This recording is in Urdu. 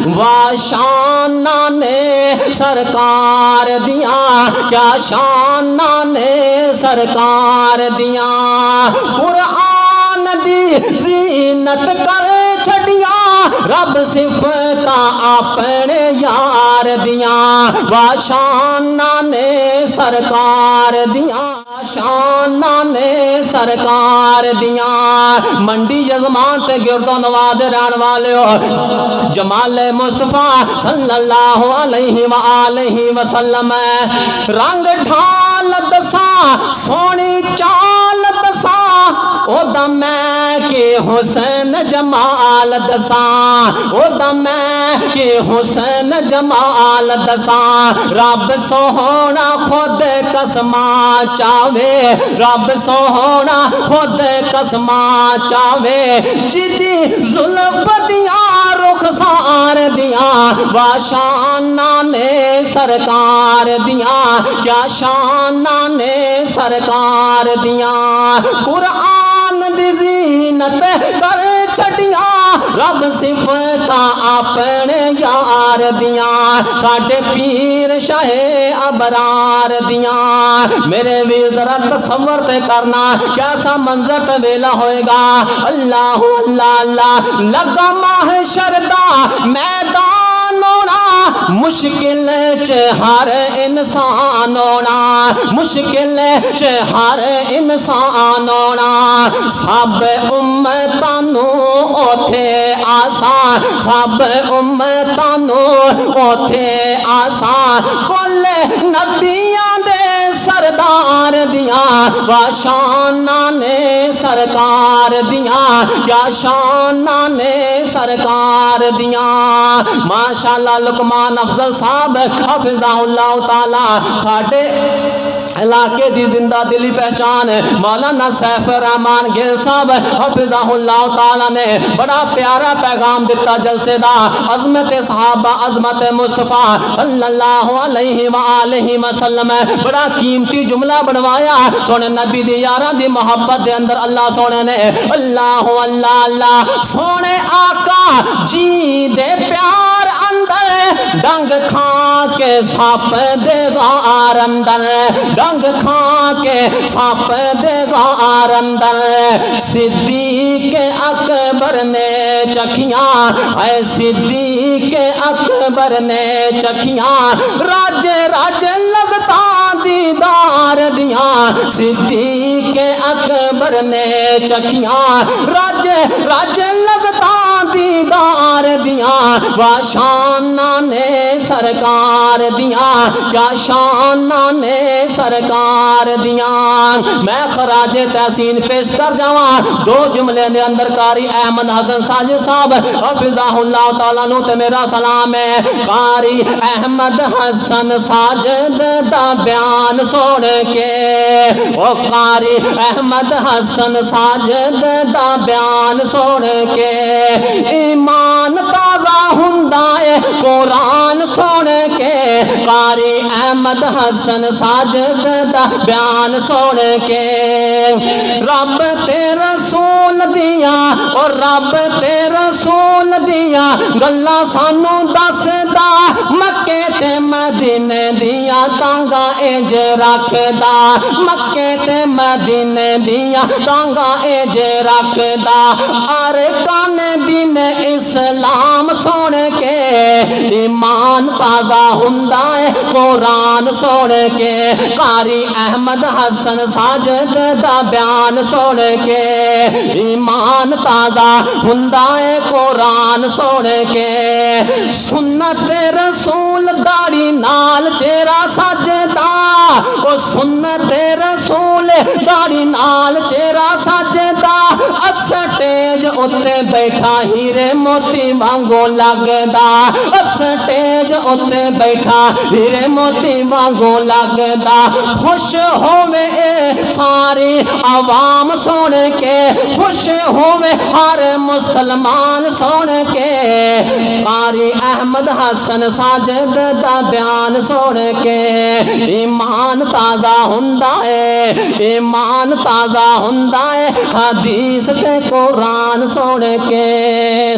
واہ شاناں نے سرکار دیاں، کیا شاناں نے سرکار دیاں، قرآن دی زینت کر چھڑیاں رب صفتاں اپنے یار دیاں، واہ شاناں نے سرکار دیاں، شاناں نے سرکار دیاں۔ منڈی یزمان تے گرد و نواز رہن والے ہو، جمال مصطفیٰ صلی اللہ علیہ وآلہ وسلم، رنگ ڈھال دساں سونی چال دساں، او دا میں کہ حسن جمال دساں، او دا میں کہ حسن جمال دساں، رب سوہنا خود قسماں چاہوے، رب سوہنا خود قسماں چاہوے، جدی زلف دیاں رخسار دیاں، واہ شاناں نے سرکار دیاں، کیا شاناں نے سرکار دیاں، قرآن دی زینت کر چھڑیاں رب صفتاں اپنے یار دیاں، ساڈے پیر شاہ ابرار دیاں۔ میرے بھی ذرا تصور تے کرنا کیسا منظر تے ویلا ہوئے گا، اللہ اللہ اللہ، لگا محشر دا میدان ہونا، مشکل چ ہر انسان ہونا، مشکل چ ہر انسان ہونا، سب امتاں نو اوتھے آسان، سب امتاں نو اوتھے آسان، کل نبیاں دے سردار دیاں، واہ شاناں نے سرکار دیاں، کیا شاناں نے سرکار دیاں۔ ماشاءاللہ لقمان افضل صاحب حفظہ اللہ تعالی ساڈے علاقے دی زندہ دلی پہچان مولانا سیف الرحمان گل صاحب حفظہ اللہ تعالی نے بڑا پیارا پیغام دیتا جلسے دا، عظمت صحابہ، عظمت مصطفیٰ صلی اللہ علیہ وآلہ وسلم، بڑا قیمتی جملہ بنوایا سونے نبی دی یاراں دی محبت دے اندر اللہ سونے نے، اللہ اللہ اللہ، سونے آقا جی دے پیار اندر ڈنگ کھا کے سپ دے غار اندر، ڈنگ کھا کے سپ دے غار اندر، صدیق اکبر نے چکھیاں، اے صدیق اکبر نے چکھیاں، راج راج لگتا دیدار دیاں، صدیق اکبر نے چکھیاں، راج راج لگتا دیدار دیاں، واہ شاناں نے سرکار دیاں، کیا شاناں نے سرکار دیاں۔ میں خراج تحسین پیش کر جاواں دو جملے دے اندر قاری احمد حسن ساجد صاحب حفظہ اللہ تعالیٰ نو تے میرا سلام ہے، قاری احمد حسن ساجد دا بیان سن کے، او قاری احمد حسن ساجد دا بیان سن کے، ایمان تازہ ہوندا ہے قرآن سن کے، قاری احمد حسن ساجد دا بیان سن کے، رب تے رسول دیاں اور رب تے رسول دیاں گلاں سانو دسدا، مکے تے مدینے دیاں تانگاں انج رکھدا، مکے تے مدینے دیاں تانگاں انج رکھدا، ارکان دین اسلام سن کے، ایمان تازہ ہوندا ہے قرآن سن کے، قاری احمد حسن ساجد دا بیان سن کے، ایمان تازہ ہوندا ہے قرآن سن کے، سنت رسول داڑھی نال چہرہ سجدا، او سنت رسول داڑھی نال چہرہ سجدا، اسٹیج اتے بیٹھا ہیرے موتی وانگو لگدا، اسٹیج اتے بیٹھا ہیرے موتی وانگو لگدا، خوش ہووے ساری عوام سن کے، خوش ہووے ہر مسلمان سن کے، قاری احمد حسن ساجد دا بیان سن کے، ایمان تازہ ہوندا ہے، ایمان تازہ ہوندا ہے حدیث تے قرآن سن کے۔